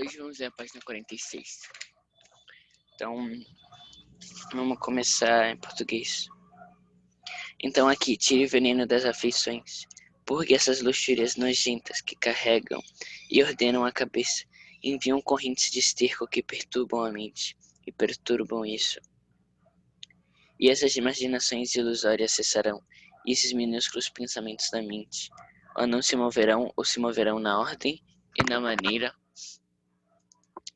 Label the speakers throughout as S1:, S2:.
S1: Hoje vamos ler a página 46. Então, vamos começar em português. Então aqui, tire o veneno das afeições. Purgue essas luxúrias nojentas que carregam e ordenam a cabeça. Enviam correntes de esterco que perturbam a mente e perturbam isso. E essas imaginações ilusórias cessarão, e esses minúsculos pensamentos da mente, ou não se moverão, ou se moverão na ordem e na maneira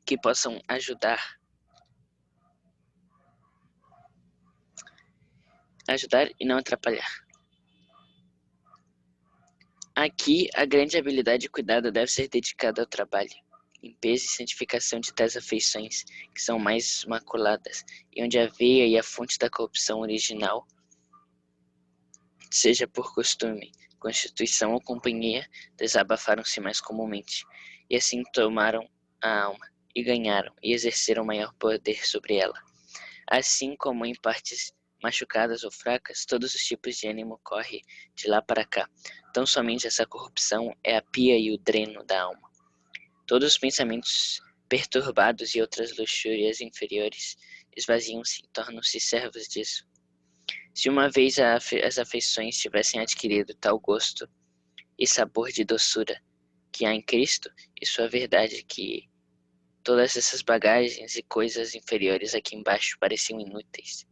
S1: que possam ajudar e não atrapalhar. Aqui, a grande habilidade e cuidado deve ser dedicada ao trabalho, limpeza e santificação de tais afeições, que são mais maculadas, e onde a veia e a fonte da corrupção original, seja por costume, constituição ou companhia, desabafaram-se mais comumente, e assim tomaram a alma, e ganharam, e exerceram maior poder sobre ela. Assim como em partes machucadas ou fracas, todos os tipos de ânimo correm de lá para cá. Tão somente essa corrupção é a pia e o dreno da alma. Todos os pensamentos perturbados e outras luxúrias inferiores esvaziam-se e tornam-se servos disso. Se uma vez as afeições tivessem adquirido tal gosto e sabor de doçura que há em Cristo e sua verdade, que todas essas bagagens e coisas inferiores aqui embaixo pareciam inúteis,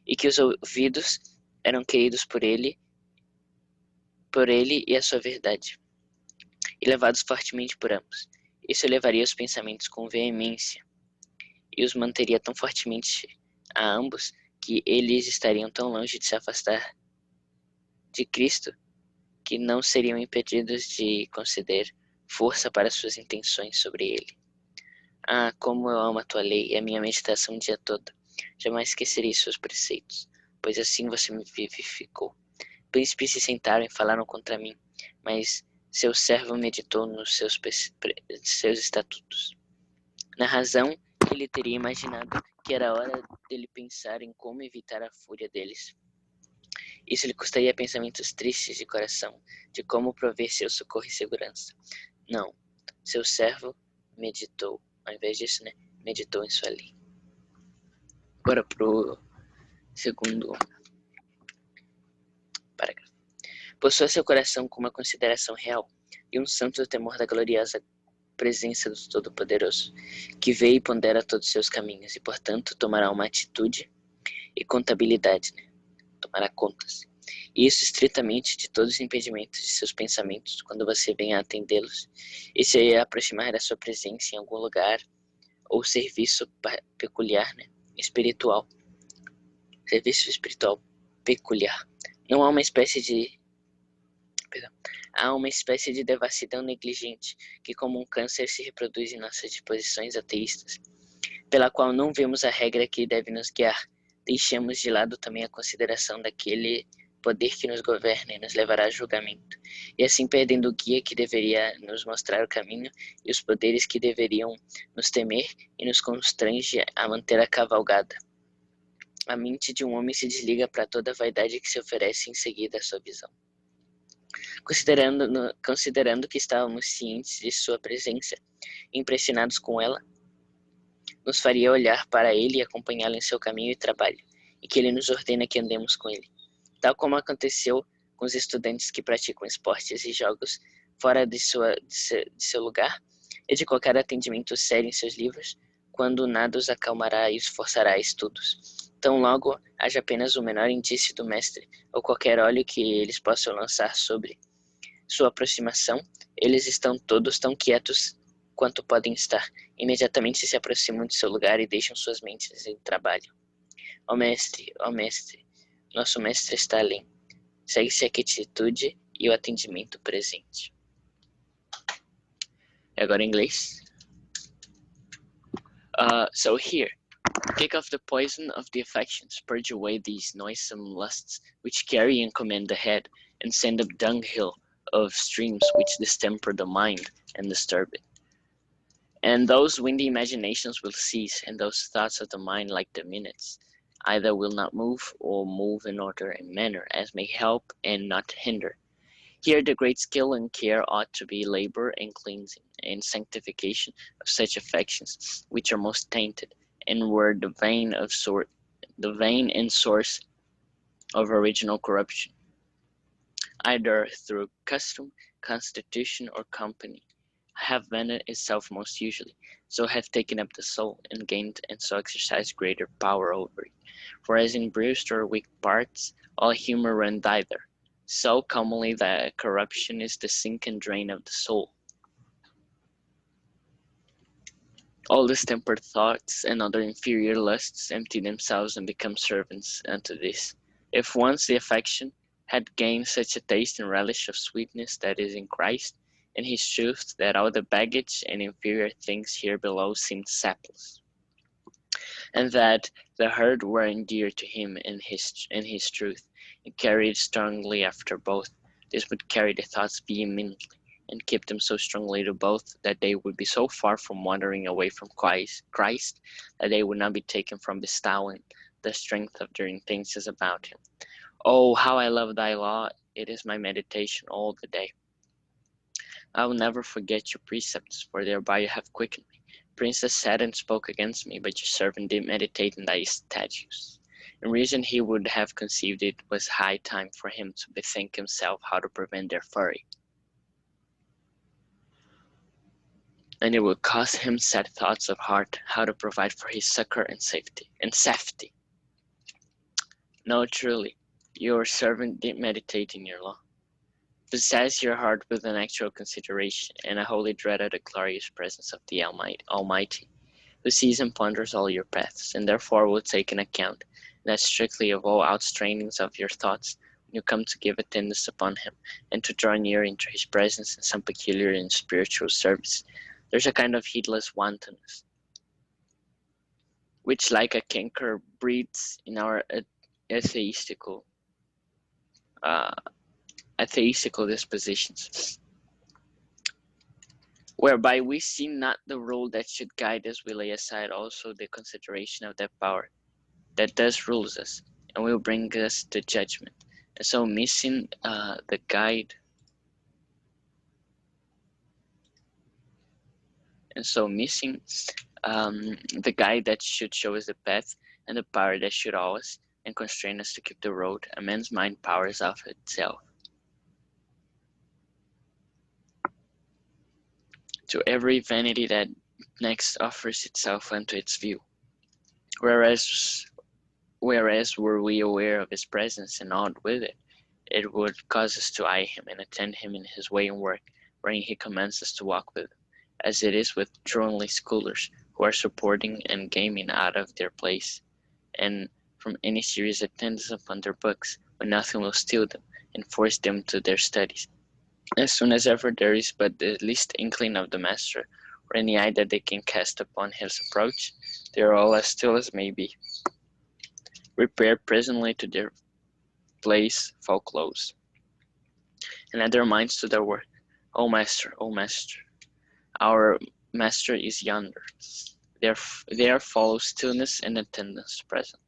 S1: e que os ouvidos eram queridos por ele e a sua verdade, e levados fortemente por ambos. Isso levaria os pensamentos com veemência, e os manteria tão fortemente a ambos, que eles estariam tão longe de se afastar de Cristo, que não seriam impedidos de conceder força para suas intenções sobre ele. Ah, como eu amo a tua lei e a minha meditação o dia todo. Jamais esquecerei seus preceitos, pois assim você me vivificou. Príncipes se sentaram e falaram contra mim, mas seu servo meditou nos seus estatutos. Na razão, ele teria imaginado que era hora dele pensar em como evitar a fúria deles. Isso lhe custaria pensamentos tristes de coração, de como prover seu socorro e segurança. Não, seu servo meditou, ao invés disso, meditou em sua lei. Agora pro segundo parágrafo. Possua seu coração com uma consideração real e um santo temor da gloriosa presença do Todo-Poderoso, que vê e pondera todos os seus caminhos e, portanto, tomará uma atitude e contabilidade, tomará contas. E isso estritamente de todos os impedimentos de seus pensamentos, quando você venha a atendê-los, e se aproximar da sua presença em algum lugar ou serviço peculiar, espiritual. Serviço espiritual peculiar. Não há uma espécie de Há uma espécie de devassidão negligente que, como um câncer, se reproduz em nossas disposições ateístas, pela qual não vemos a regra que deve nos guiar. Deixamos de lado também a consideração daquele poder que nos governa e nos levará a julgamento, e assim perdendo o guia que deveria nos mostrar o caminho e os poderes que deveriam nos temer e nos constrange a manter a cavalgada. A mente de um homem se desliga para toda a vaidade que se oferece em seguida à sua visão. Considerando que estávamos cientes de sua presença, impressionados com ela, nos faria olhar para ele e acompanhá-lo em seu caminho e trabalho, e que ele nos ordena que andemos com ele. Tal como aconteceu com os estudantes que praticam esportes e jogos fora de seu lugar e de qualquer atendimento sério em seus livros, quando nada os acalmará e os forçará a estudos. Tão logo haja apenas o menor indício do mestre, ou qualquer óleo que eles possam lançar sobre sua aproximação, eles estão todos tão quietos quanto podem estar. Imediatamente se aproximam de seu lugar e deixam suas mentes em trabalho. Ó mestre, nosso mestre está além. Segue-se a quietude e o atendimento presente. E agora em inglês. So here, take off the poison of the affections, purge away these noisome lusts which carry and command the head, and send up dunghill of streams which distemper the mind and disturb it. And those windy imaginations will cease, and those thoughts of the mind like the minutes, either will not move or move in order and manner as may help and not hinder. Here the great skill and care ought to be labor and cleansing and sanctification of such affections which are most tainted, and were the vein and source of original corruption, either through custom, constitution, or company, have vented itself most usually, so have taken up the soul, and gained and so exercised greater power over it. For as in bruised or weak parts all humour run thither, so commonly the corruption is the sink and drain of the soul. All distempered thoughts and other inferior lusts empty themselves and become servants unto this. If once the affection had gained such a taste and relish of sweetness that is in Christ and his truth, that all the baggage and inferior things here below seemed sapless, and that the herd were endeared to him and his truth, and carried strongly after both, this would carry the thoughts vehemently, and keep them so strongly to both, that they would be so far from wandering away from Christ, that they would not be taken from bestowing the strength of their intentions about him. Oh, how I love thy law! It is my meditation all the day. I will never forget your precepts, for thereby you have quickened me. Princes sat and spoke against me, but your servant did meditate in thy statutes. In reason he would have conceived it was high time for him to bethink himself how to prevent their fury, and it would cause him sad thoughts of heart how to provide for his succor and safety. No, truly, your servant did meditate in your law. Possess your heart with an actual consideration and a holy dread of the glorious presence of the Almighty, who sees and ponders all your paths, and therefore will take an account, that strictly of all outstrainings of your thoughts, when you come to give attendance upon him, and to draw near into his presence in some peculiar and spiritual service. There's a kind of heedless wantonness, which like a canker breeds in our atheistical dispositions, whereby we see not the rule that should guide us, we lay aside also the consideration of that power that thus rules us, and will bring us to judgment. And so missing the guide, the guide that should show us the path, and the power that should awe us and constrain us to keep the road, a man's mind powers of itself to every vanity that next offers itself unto its view. Whereas were we aware of his presence and awed with it, it would cause us to eye him and attend him in his way and work, wherein he commands us to walk with him, as it is with truantly scholars who are supporting and gaming out of their place, and from any serious attendance upon their books, when nothing will steal them and force them to their studies. As soon as ever there is but the least inkling of the master, or any eye that they can cast upon his approach, they are all as still as may be. Repair presently to their place, fall close, and add their minds to their work. O master, our master is yonder. There follows stillness and attendance present.